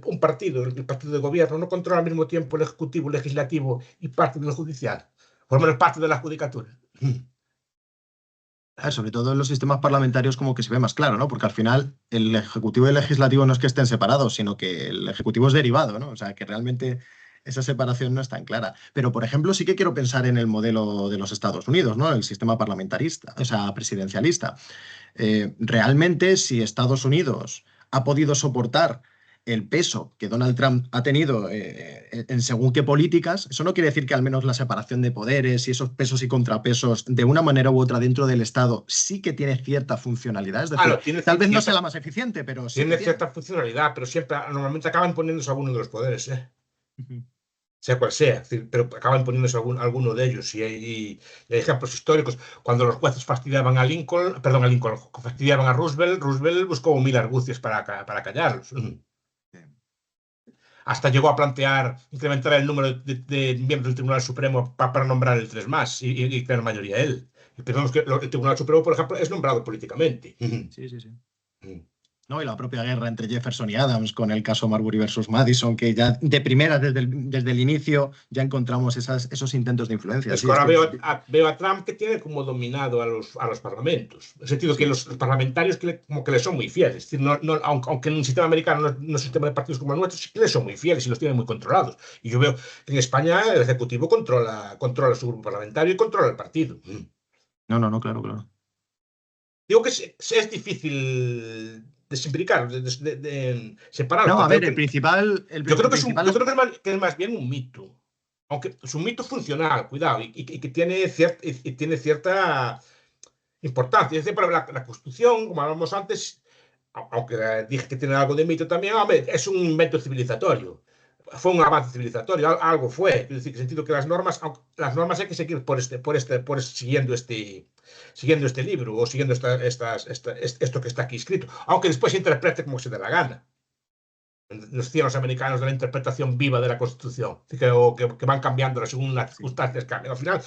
un partido, el partido de gobierno, no controla al mismo tiempo el ejecutivo, el legislativo y parte del judicial, por lo menos parte de la judicatura. Sobre todo en los sistemas parlamentarios como que se ve más claro, ¿no? Porque al final el Ejecutivo y el Legislativo no es que estén separados, sino que el Ejecutivo es derivado, ¿no? O sea, que realmente esa separación no es tan clara. Pero, por ejemplo, sí que quiero pensar en el modelo de los Estados Unidos, ¿no? El sistema parlamentarista, o sea, presidencialista. Realmente, si Estados Unidos ha podido soportar el peso que Donald Trump ha tenido en según qué políticas, eso no quiere decir que al menos la separación de poderes y esos pesos y contrapesos de una manera u otra dentro del Estado sí que tiene cierta funcionalidad. Es decir, Claro, tiene tal vez no sea cierta, la más eficiente, pero sí que tiene tiene. cierta funcionalidad, pero siempre, normalmente acaban poniéndose alguno de los poderes, ¿eh? Ujú. Sea cual sea, es decir, pero acaban poniéndose alguno de ellos. Y hay ejemplos históricos. Cuando los jueces fastidiaban a Lincoln, perdón, a Lincoln, fastidiaban a Roosevelt, Roosevelt buscó mil argucias para callarlos. Hasta llegó a plantear incrementar el número de miembros del Tribunal Supremo para nombrar el tres más y tener mayoría él. Y pensamos que el Tribunal Supremo, por ejemplo, es nombrado políticamente. Sí, sí, sí. ¿No? Y la propia guerra entre Jefferson y Adams con el caso Marbury versus Madison, que ya de primera, desde el inicio, ya encontramos esos intentos de influencia. Es que Sí, es ahora que veo a Trump que tiene como dominado a los parlamentos. En el sentido que sí. los parlamentarios como que le son muy fieles. Es decir, aunque en un sistema americano no es un sistema de partidos como el nuestro, sí que le son muy fieles y los tiene muy controlados. Y yo veo que en España el Ejecutivo controla su grupo parlamentario y controla el partido. No, no, no, claro, claro. Digo que es difícil desimbricar, separar, No, a porque ver, el principal yo es. creo que es más bien un mito. Aunque es un mito funcional, cuidado, y que tiene cierta importancia. Es decir, pero la Constitución, como hablábamos antes, aunque dije que tiene algo de mito también, hombre, es un invento civilizatorio. Fue un avance civilizatorio, algo fue. Es decir, en el sentido que las normas hay que seguir siguiendo este libro o siguiendo esto que está aquí escrito, aunque después se interprete como se dé la gana. Nos decían los americanos de la interpretación viva de la Constitución, que van cambiando según las Sí. circunstancias cambian. Al final,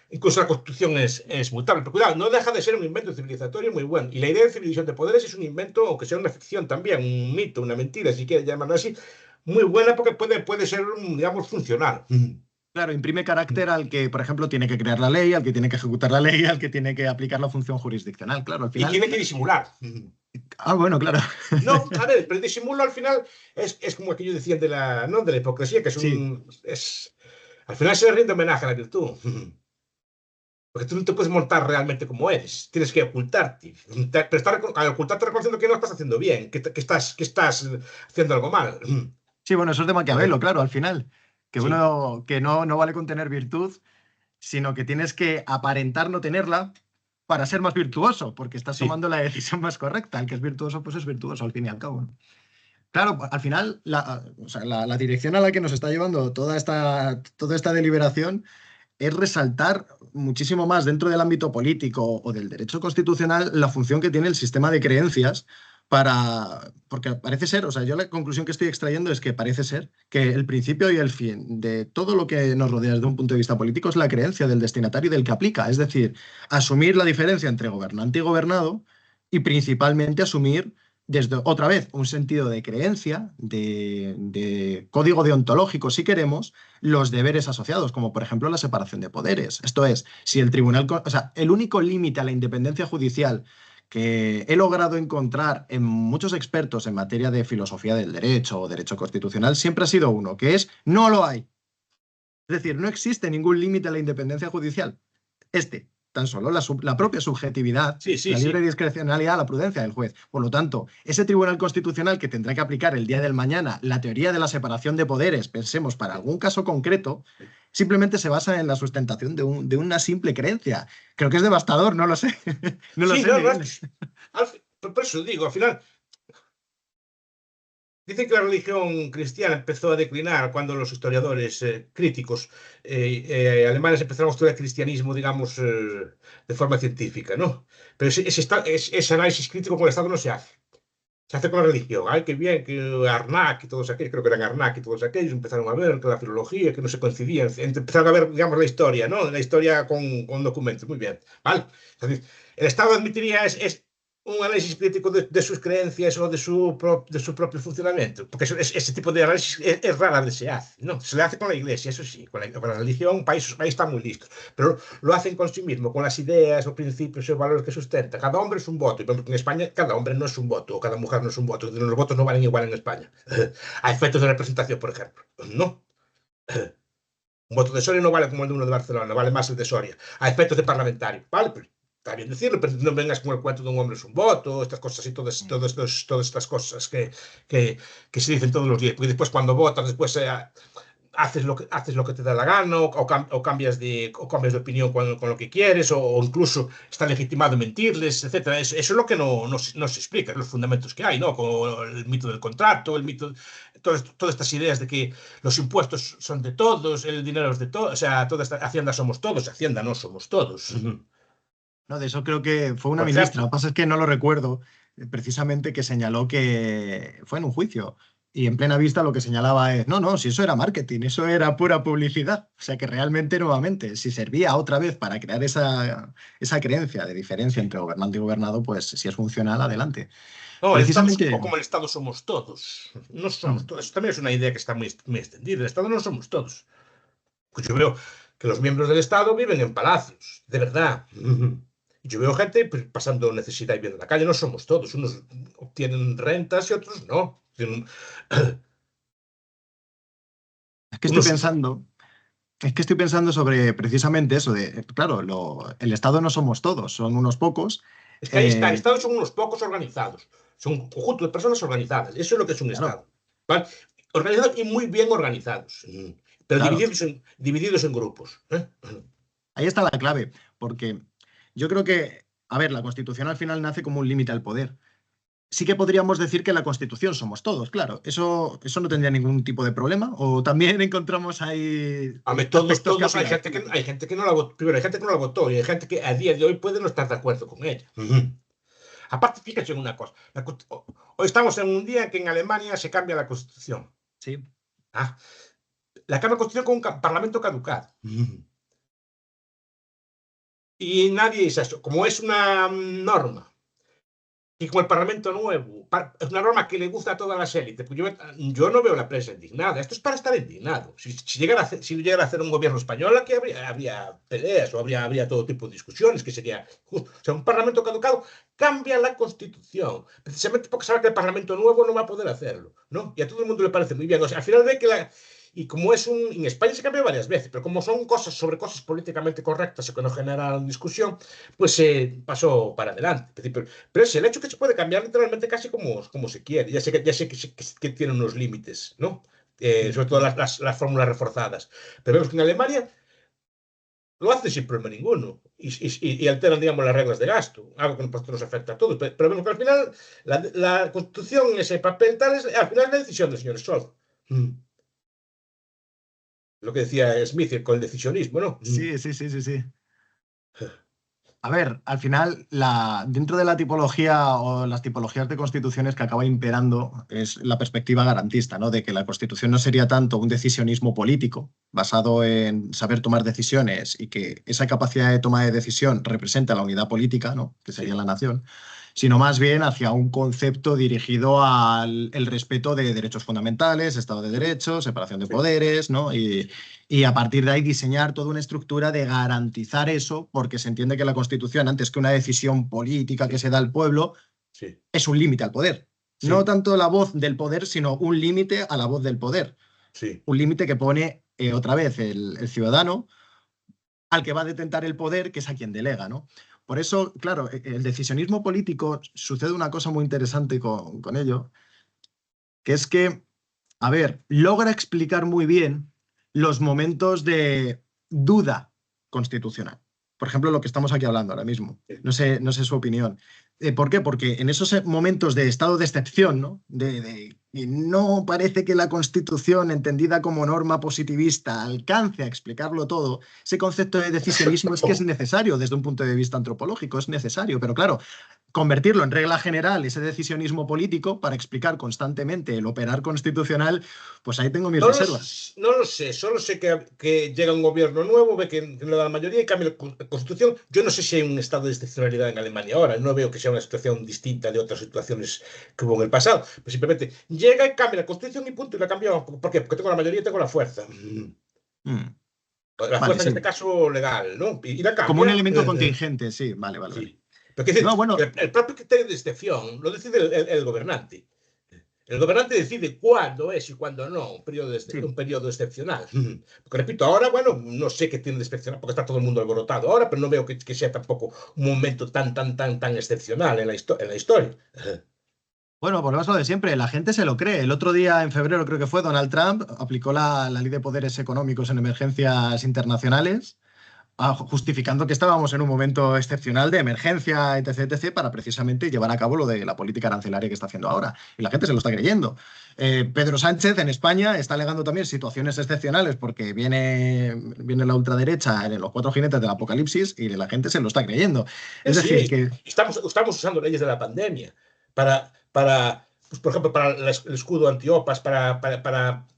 incluso la Constitución es mutable. Pero cuidado, no deja de ser un invento civilizatorio muy bueno. Y la idea de división de poderes es un invento, aunque sea una ficción también, un mito, una mentira, si quieres llamarlo así, muy buena porque puede ser, digamos, funcional. Claro, imprime carácter al que, por ejemplo, tiene que crear la ley, al que tiene que ejecutar la ley, al que tiene que aplicar la función jurisdiccional. Claro, al Y final. tiene que disimular. Ah, bueno, claro. No, a ver, pero el disimulo al final es como aquello decían no de la hipocresía, que Sí, al final se le rinde homenaje a la virtud. Porque tú no te puedes montar realmente como eres. Tienes que ocultarte. Pero al ocultarte reconociendo que no estás haciendo bien, que estás haciendo algo mal. sí, bueno, eso es de Maquiavelo, claro, al final. Que Sí, uno, que no vale con tener virtud, sino que tienes que aparentar no tenerla para ser más virtuoso, porque estás sí. tomando la decisión más correcta. El que es virtuoso, pues es virtuoso al fin y al cabo, ¿no? Claro, al final, o sea, la dirección a la que nos está llevando toda esta deliberación es resaltar muchísimo más dentro del ámbito político o del derecho constitucional la función que tiene el sistema de creencias porque parece ser, o sea, yo la conclusión que estoy extrayendo es que parece ser que el principio y el fin de todo lo que nos rodea desde un punto de vista político es la creencia del destinatario y del que aplica, es decir, asumir la diferencia entre gobernante y gobernado y principalmente asumir desde otra vez un sentido de creencia, de código deontológico, si queremos, los deberes asociados, como por ejemplo la separación de poderes. Esto es, si el tribunal, o sea, el único límite a la independencia judicial que he logrado encontrar en muchos expertos en materia de filosofía del derecho o derecho constitucional siempre ha sido uno, que es no lo hay. Es decir, no existe ningún límite a la independencia judicial. Este. tan solo la propia subjetividad, Sí, sí, la sí. libre discrecionalidad, la prudencia del juez. Por lo tanto, ese Tribunal Constitucional que tendrá que aplicar el día del mañana la teoría de la separación de poderes, pensemos, para algún caso concreto, simplemente se basa en la sustentación de una simple creencia. Creo que es devastador, no lo sé. No lo Sí, sé, no, no, Miguel. por eso digo, al final, dicen que la religión cristiana empezó a declinar cuando los historiadores críticos alemanes empezaron a estudiar el cristianismo, digamos, de forma científica, ¿no? Pero ese análisis crítico con el Estado no se hace. Se hace con la religión. Ay, qué bien, que Arnac y todos aquellos, creo que eran Arnac y todos aquellos, empezaron a ver que la filología, que no se coincidían, empezaron a ver, digamos, la historia, ¿no? La historia con documentos, muy bien, ¿vale? Es decir, el Estado admitiría un análisis crítico de sus creencias o de su propio funcionamiento, porque ese tipo de análisis rara vez se hace, ¿no? Se le hace con la Iglesia, eso sí, con la religión, ahí están muy listos, pero lo hacen con sí mismo, con las ideas o principios o valores que sustenta. Cada hombre es un voto, y en España cada hombre no es un voto, o cada mujer no es un voto, los votos no valen igual en España. A efectos de representación, por ejemplo, ¿no? Un voto de Soria no vale como el de uno de Barcelona, vale más el de Soria. A efectos de parlamentario, ¿vale? Pero está bien decirlo, pero no vengas con el cuento de un hombre es un voto, estas cosas y todas estas cosas que se dicen todos los días. Porque después cuando votas, después haces lo que te da la gana o cambias de opinión con lo que quieres o incluso está legitimado mentirles, etcétera. Eso es lo que no se explica, los fundamentos que hay, ¿no? Como el mito del contrato, el mito, todas estas ideas de que los impuestos son de todos, el dinero es de todos, o sea, toda esta Hacienda somos todos, Hacienda no somos todos. No, de eso creo que fue una Por ministra. ejemplo. Lo que pasa es que no lo recuerdo precisamente que señaló que fue en un juicio. Y en plena vista lo que señalaba es, no, no, si eso era marketing, eso era pura publicidad. O sea que realmente, nuevamente, si servía otra vez para crear esa creencia de diferencia Sí. entre gobernante y gobernado, pues si es funcional, adelante. No, el Estado, Precisamente, como el Estado somos todos. No somos mm, todos. Eso también es una idea que está muy extendida. El Estado no somos todos. Pues yo veo que los miembros del Estado viven en palacios, de verdad. Y yo veo gente pues, pasando necesidad y viendo la calle. No somos todos. Unos obtienen rentas y otros no. es que estoy Unos, pensando, es que estoy pensando sobre precisamente eso de, claro, el Estado no somos todos, son unos pocos. es que ahí está. El eh, Estado son unos pocos organizados. Son un conjunto de personas organizadas. Eso es lo que es un claro, Estado. ¿Vale? Organizados y muy bien organizados. Pero claro. divididos en grupos. Ahí está la clave, porque yo creo que, a ver, la Constitución al final nace como un límite al poder. Sí que podríamos decir que la Constitución somos todos, claro, eso no tendría ningún tipo de problema, o también encontramos ahí A ver, aspectos todos, capilares. hay gente que no la votó, primero, hay gente que no la votó y hay gente que a día de hoy puede no estar de acuerdo con ella. Aparte, fíjate en una cosa. Hoy estamos en un día en que en Alemania se cambia la Constitución. Sí. Ah, la cambia la Constitución con un parlamento caducado. Y nadie dice eso. Como es una norma y como el Parlamento nuevo, es una norma que le gusta a todas las élites, pues yo no veo la prensa indignada. Esto es para estar indignado. Si llegara a hacer un gobierno español, aquí habría peleas o habría todo tipo de discusiones, que sería justo. O sea, un Parlamento caducado cambia la Constitución, precisamente porque sabe que el Parlamento nuevo no va a poder hacerlo, ¿no? Y a todo el mundo le parece muy bien. O sea, al final ve que y como en España se cambió varias veces, pero como son cosas sobre cosas políticamente correctas o que no generan discusión, pues se pasó para adelante. Pero es el hecho que se puede cambiar literalmente casi como se quiere. Ya sé que tiene unos límites, ¿no? Sobre todo las fórmulas reforzadas. Pero vemos que en Alemania lo hacen sin problema ninguno y alteran, digamos, las reglas de gasto, algo que nos afecta a todos. Pero vemos que al final la Constitución, ese papel tal, al final es la decisión del señor Scholz. Lo que decía Smith con el decisionismo, ¿no? Sí, sí, sí, sí, sí. A ver, al final, dentro de la tipología o las tipologías de constituciones que acaba imperando es la perspectiva garantista, ¿no? De que la constitución no sería tanto un decisionismo político basado en saber tomar decisiones y que esa capacidad de toma de decisión representa la unidad política, ¿no? Que sería Sí, la nación, sino más bien hacia un concepto dirigido al el respeto de derechos fundamentales, Estado de Derecho, separación de sí, poderes, ¿no? sí, Y a partir de ahí diseñar toda una estructura de garantizar eso, porque se entiende que la Constitución, antes que una decisión política que sí, se da al pueblo, sí, es un límite al poder. No sí, tanto la voz del poder, sino un límite a la voz del poder. sí, Un límite que pone otra vez el ciudadano al que va a detentar el poder, que es a quien delega, ¿no? Por eso, claro, el decisionismo político sucede una cosa muy interesante con ello, que es que, a ver, logra explicar muy bien los momentos de duda constitucional. Por ejemplo, lo que estamos aquí hablando ahora mismo. No sé su opinión. ¿Por qué? Porque en esos momentos de estado de excepción, ¿no? Y no parece que la Constitución, entendida como norma positivista, alcance a explicarlo todo, ese concepto de decisionismo es que es necesario desde un punto de vista antropológico, es necesario, pero claro, convertirlo en regla general, ese decisionismo político, para explicar constantemente el operar constitucional, pues ahí tengo mis reservas. No lo sé, solo sé que llega un gobierno nuevo, ve que no le da la mayoría y cambia la Constitución. Yo no sé si hay un estado de excepcionalidad en Alemania ahora, no veo que sea una situación distinta de otras situaciones que hubo en el pasado, pues simplemente llega y cambia la Constitución y punto, y la cambia. ¿Por qué? Porque tengo la mayoría y tengo la fuerza. Mm. La Vale, fuerza en sí. este caso legal, ¿no? Y la Como un cambia. elemento contingente, sí. Vale, vale, vale. Sí. Pero quiero No, decir, bueno, el propio criterio de excepción lo decide el gobernante. El gobernante decide cuándo es y cuándo no sí. un periodo excepcional. Porque repito, ahora, bueno, no sé qué tiene de excepcional, porque está todo el mundo alborotado ahora, pero no veo que sea tampoco un momento tan excepcional en la historia. Bueno, volvemos a lo de siempre. La gente se lo cree. El otro día, en febrero, creo que fue, Donald Trump aplicó la ley de poderes económicos en emergencias internacionales, justificando que estábamos en un momento excepcional de emergencia, etc., para precisamente llevar a cabo lo de la política arancelaria que está haciendo ahora. Y la gente se lo está creyendo. Pedro Sánchez en España está alegando también situaciones excepcionales porque viene la ultraderecha en los cuatro jinetes del apocalipsis y la gente se lo está creyendo. Es decir, Sí, que estamos usando leyes de la pandemia pues, por ejemplo, para el escudo antiopas,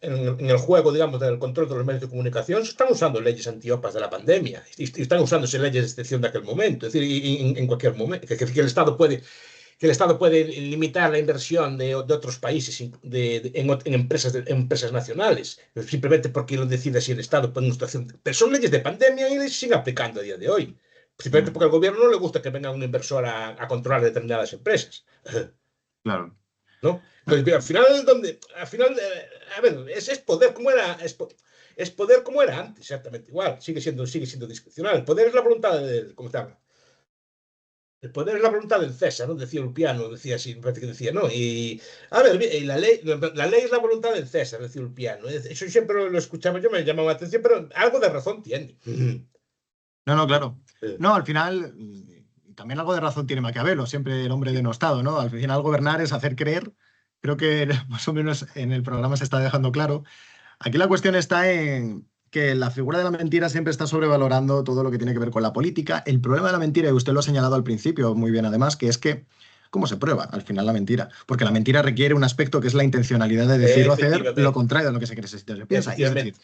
en el juego, digamos, del control de los medios de comunicación, se están usando leyes antiopas de la pandemia y están usándose leyes de excepción de aquel momento. Es decir, en cualquier momento, que el Estado puede limitar la inversión de otros países en empresas nacionales, simplemente porque lo decide así el Estado. Por una situación. Pero son leyes de pandemia y se siguen aplicando a día de hoy. Simplemente porque al gobierno no le gusta que venga un inversor a controlar determinadas empresas. claro. ¿No? Entonces, al final, a ver, es poder como era, es poder como era antes, exactamente igual, sigue siendo discrecional. El poder es la voluntad ¿cómo se llama? El poder es la voluntad del César, ¿no? Decía Ulpiano, decía así, me parece que decía, ¿no? Y, a ver, y la ley es la voluntad del César, decía Ulpiano. Eso siempre lo escuchaba yo, me llamaba la atención, pero algo de razón tiene. No, no, claro. No, al final, también algo de razón tiene Maquiavelo, siempre el hombre denostado, ¿no? Al final, gobernar es hacer creer. Creo que más o menos en el programa se está dejando claro. Aquí la cuestión está en que la figura de la mentira siempre está sobrevalorando todo lo que tiene que ver con la política. El problema de la mentira, y usted lo ha señalado al principio muy bien además, que es que, ¿cómo se prueba al final la mentira? Porque la mentira requiere un aspecto que es la intencionalidad de decir o hacer lo Efectivamente, contrario de lo que se cree, se piensa. Y es decir, efectivamente.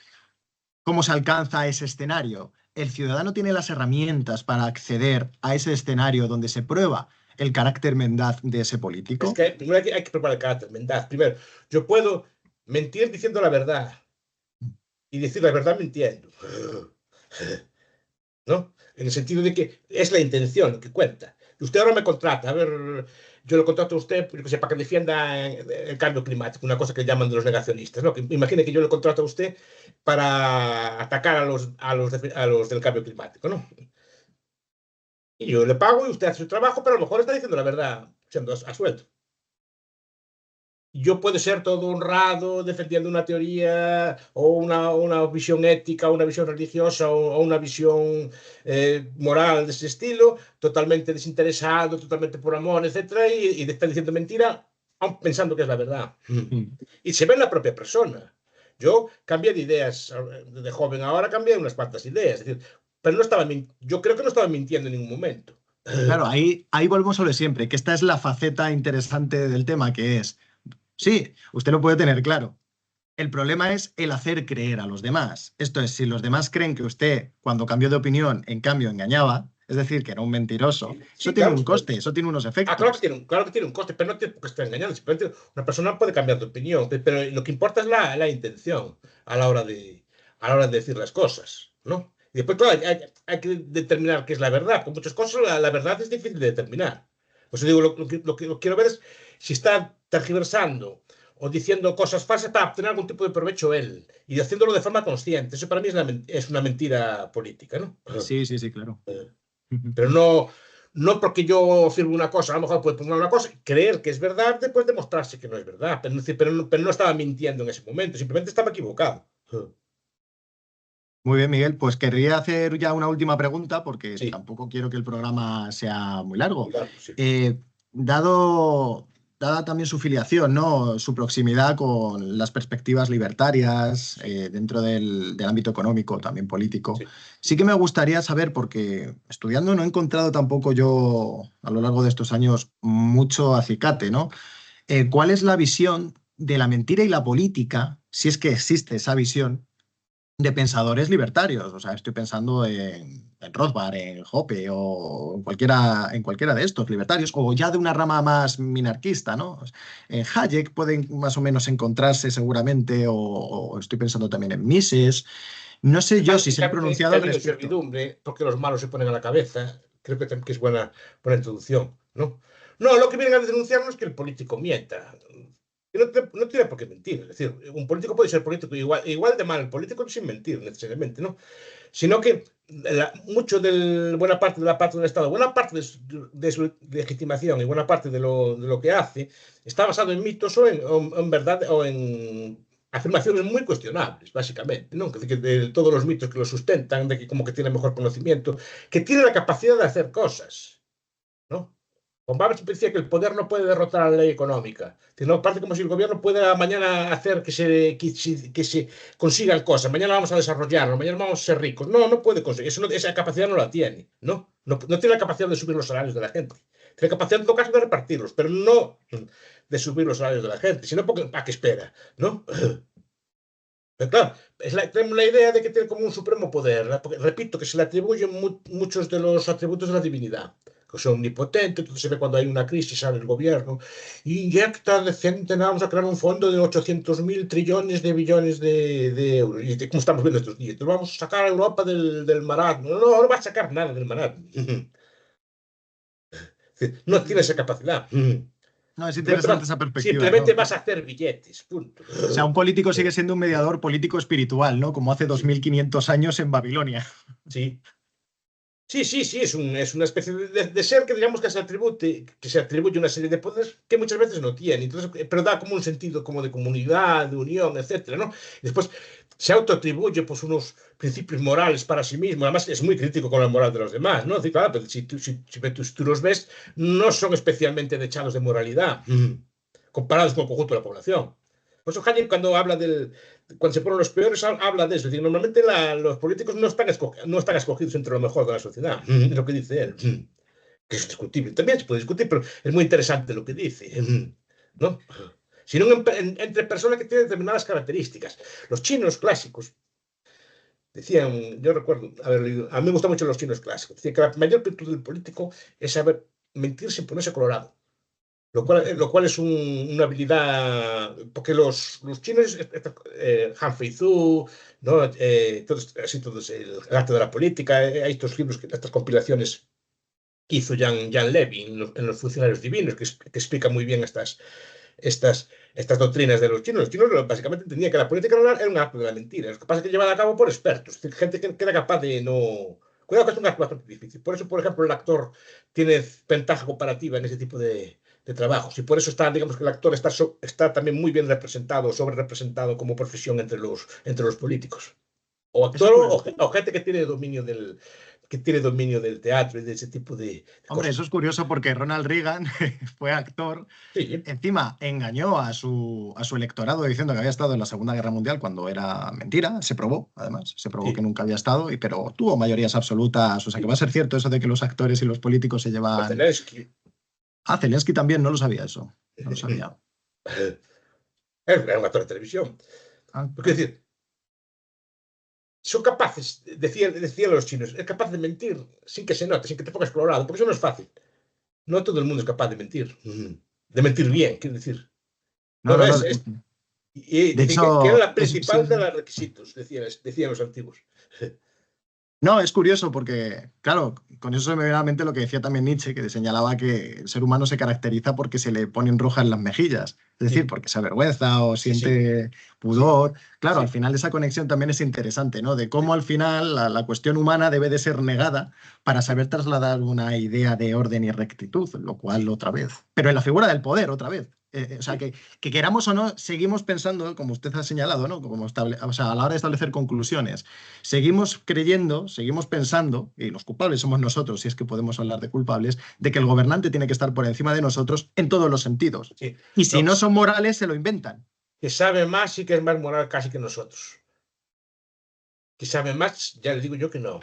¿cómo se alcanza ese escenario? El ciudadano tiene las herramientas para acceder a ese escenario donde se prueba el carácter mendaz de ese Es político. que primero hay que preparar el carácter mental. Primero, yo puedo mentir diciendo la verdad y decir la verdad mintiendo. ¿No? En el sentido de que es la intención lo que cuenta. Usted ahora me contrata, a ver, yo lo contrato a usted yo que sé, para que defienda el cambio climático, una cosa que llaman de los negacionistas, ¿no? Que imagine que yo le contrato a usted para atacar a los del cambio climático, ¿no? Y yo le pago y usted hace su trabajo, pero a lo mejor está diciendo la verdad, siendo a sueldo. Yo puedo ser todo honrado defendiendo una teoría o una visión ética, una visión religiosa o una visión moral de ese estilo, totalmente desinteresado, totalmente por amor, etcétera, y está diciendo mentira, aun pensando que es la verdad. Mm. Y se ve en la propia persona. Yo cambié de ideas de joven, ahora cambié unas cuantas ideas, es decir, pero yo creo que no estaba mintiendo en ningún momento. Claro, ahí volvemos a lo de siempre, que esta es la faceta interesante del tema, que es, sí, usted lo puede tener claro. El problema es el hacer creer a los demás. Esto es, si los demás creen que usted, cuando cambió de opinión, en cambio engañaba, es decir, que era un mentiroso, eso Sí, tiene claro. un coste, eso tiene unos efectos. Claro que tiene un coste, pero no tiene por qué estar engañando. Simplemente una persona puede cambiar de opinión, pero lo que importa es la intención a la hora de decir las cosas, ¿no? Y después, claro, hay que determinar qué es la verdad. Con muchas cosas la verdad es difícil de determinar. Pues yo digo, lo que quiero ver es si está tergiversando o diciendo cosas falsas para obtener algún tipo de provecho él, y haciéndolo de forma consciente. Eso para mí es una mentira política, ¿no? Sí, sí, sí, claro. Pero no porque yo firme una cosa, a lo mejor puede poner una cosa, creer que es verdad, después demostrarse que no es verdad. Pero no estaba mintiendo en ese momento, simplemente estaba equivocado. Muy bien, Miguel. Pues querría hacer ya una última pregunta porque Sí, tampoco quiero que el programa sea muy largo. claro, sí. Eh, dada también su filiación, ¿no? Su proximidad con las perspectivas libertarias Sí, dentro del ámbito económico, también político, sí. sí que me gustaría saber, porque estudiando no he encontrado tampoco yo a lo largo de estos años mucho acicate, ¿no? ¿Cuál es la visión de la mentira y la política, si es que existe esa visión? De pensadores libertarios. O sea, estoy pensando en Rothbard, en Hoppe o en cualquiera de estos libertarios, o ya de una rama más minarquista, ¿no? En Hayek pueden más o menos encontrarse seguramente, o estoy pensando también en Mises. No sé yo si se han pronunciado al Camino y respecto. servidumbre, porque los malos se ponen a la cabeza. Creo que es buena introducción, ¿no? No, lo que vienen a denunciarnos es que el político mienta. Que no tiene por qué mentir. Es decir, un político puede ser político igual de mal el político sin mentir necesariamente, ¿no? Sino que buena parte del aparato del Estado, buena parte de su legitimación y buena parte de lo que hace está basado en mitos o en verdad o en afirmaciones muy cuestionables, básicamente, ¿no? Que de todos los mitos que lo sustentan, de que como que tiene mejor conocimiento, que tiene la capacidad de hacer cosas, ¿no? Von Babbage decía que el poder no puede derrotar a la ley económica, sino parece como si el gobierno pueda mañana hacer que se consigan cosas, mañana vamos a desarrollarlo, mañana vamos a ser ricos. No, no puede conseguir, esa capacidad no la tiene, ¿no? No tiene la capacidad de subir los salarios de la gente. Tiene capacidad en todo caso de repartirlos, pero no de subir los salarios de la gente, sino porque, ¿a qué espera? ¿No? Pero claro, tenemos la idea de que tiene como un supremo poder, ¿no? Porque, repito, que se le atribuyen muchos de los atributos de la divinidad, que son omnipotente. Entonces se ve cuando hay una crisis, sale el gobierno, inyecta decente, vamos a crear un fondo de 800.000 trillones de billones de euros, y como estamos viendo estos días, entonces vamos a sacar a Europa del marasmo. No va a sacar nada del marasmo. No tiene esa capacidad. No, es Simplemente interesante vas, esa perspectiva, simplemente ¿no? vas a hacer billetes, punto. O sea, un político sigue siendo un mediador político espiritual, ¿no? Como hace Sí, 2500 años en Babilonia. sí. Sí, es una especie de ser que digamos que se atribuye una serie de poderes que muchas veces no tiene. Entonces, pero da como un sentido como de comunidad, de unión, etcétera, ¿no? Y después se autoatribuye pues unos principios morales para sí mismo. Además es muy crítico con la moral de los demás, ¿no? Es decir, claro, pero si tú los ves, no son especialmente dechados de moralidad comparados con el conjunto de la población. Por eso Hayek cuando se ponen los peores habla de eso. Es decir, normalmente los políticos no están escogidos entre lo mejor de la sociedad. Es lo que dice él. Que es discutible. También se puede discutir, pero es muy interesante lo que dice. ¿No? Sino entre personas que tienen determinadas características. Los chinos clásicos decían, yo recuerdo haber leído, a mí me gustan mucho los chinos clásicos, decían que la mayor virtud del político es saber mentir sin ponerse colorado. Lo cual es una habilidad, porque los chinos, Han Fei-Zhu, ¿no? Todos, el arte de la política, hay estos libros, estas compilaciones que hizo Jan Levy en los funcionarios divinos, que explica muy bien estas doctrinas de los chinos. Los chinos básicamente entendían que la política era un arte de la mentira. Lo que pasa es que llevada a cabo por expertos, es decir, gente que era capaz de no. Cuidado que es un acto bastante difícil. Por eso, por ejemplo, el actor tiene ventaja comparativa en ese tipo de trabajos. Y por eso digamos que el actor está también muy bien representado, sobre representado como profesión entre los políticos. O Eso actor es o gente que tiene dominio del teatro y de ese tipo de Hombre, eso cosas. es curioso porque Ronald Reagan fue actor. Sí, Encima engañó a su electorado diciendo que había estado en la Segunda Guerra Mundial cuando era mentira. Se probó, además. Se probó que sí, nunca había estado, pero tuvo mayorías absolutas. O sea que va a sí. ser cierto eso de que los actores y los políticos se O llevan. Zelensky. Ah, Zelensky también, no lo sabía eso. No lo sabía. Era un actor de televisión. Ah, Porque ah. decir, son capaces, decían los chinos, es capaz de mentir sin que se note, sin que te pongas colorado, porque eso no es fácil. No todo el mundo es capaz de mentir. De mentir bien, quiero decir. No, No, no, no. y De dicen que era hecho, la principal sí, de sí. los requisitos, decían los antiguos. No, es curioso porque, claro, con eso se me viene a la mente lo que decía también Nietzsche, que señalaba que el ser humano se caracteriza porque se le ponen rojas las mejillas, es decir, Sí, porque se avergüenza o sí, sí, siente sí, pudor. Claro, al sí. final esa conexión también es interesante, ¿no? De cómo al final la cuestión humana debe de ser negada para Sí, saber trasladar una idea de orden y rectitud, lo cual sí, otra vez. Pero en la figura del poder, otra vez. O sea, sí. que queramos o no, seguimos pensando, como usted ha señalado, ¿no? O sea, a la hora de establecer conclusiones. Seguimos creyendo, seguimos pensando, y los culpables somos nosotros, si es que podemos hablar de culpables, de que el gobernante tiene que estar por encima de nosotros en todos los sentidos. Sí. Y si No, no son morales, se lo inventan. que sabe más y que es más moral casi que nosotros. Que sabe más, ya le digo yo que no.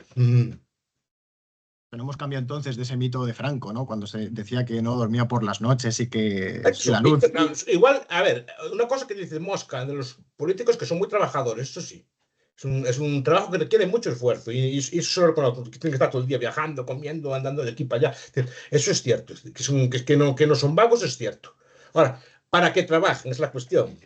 Pero hemos cambiado entonces de ese mito de Franco, ¿no? Cuando se decía que no dormía por las noches y que Es si la un mito. luz. No, igual, a ver, una cosa que dice Mosca de los políticos que son muy trabajadores, eso sí. Es un trabajo que requiere mucho esfuerzo y solo que tienen que estar todo el día viajando, comiendo, andando de aquí para allá. Eso es cierto. Que no son vagos es cierto. Ahora, ¿para qué trabajan? Es la cuestión.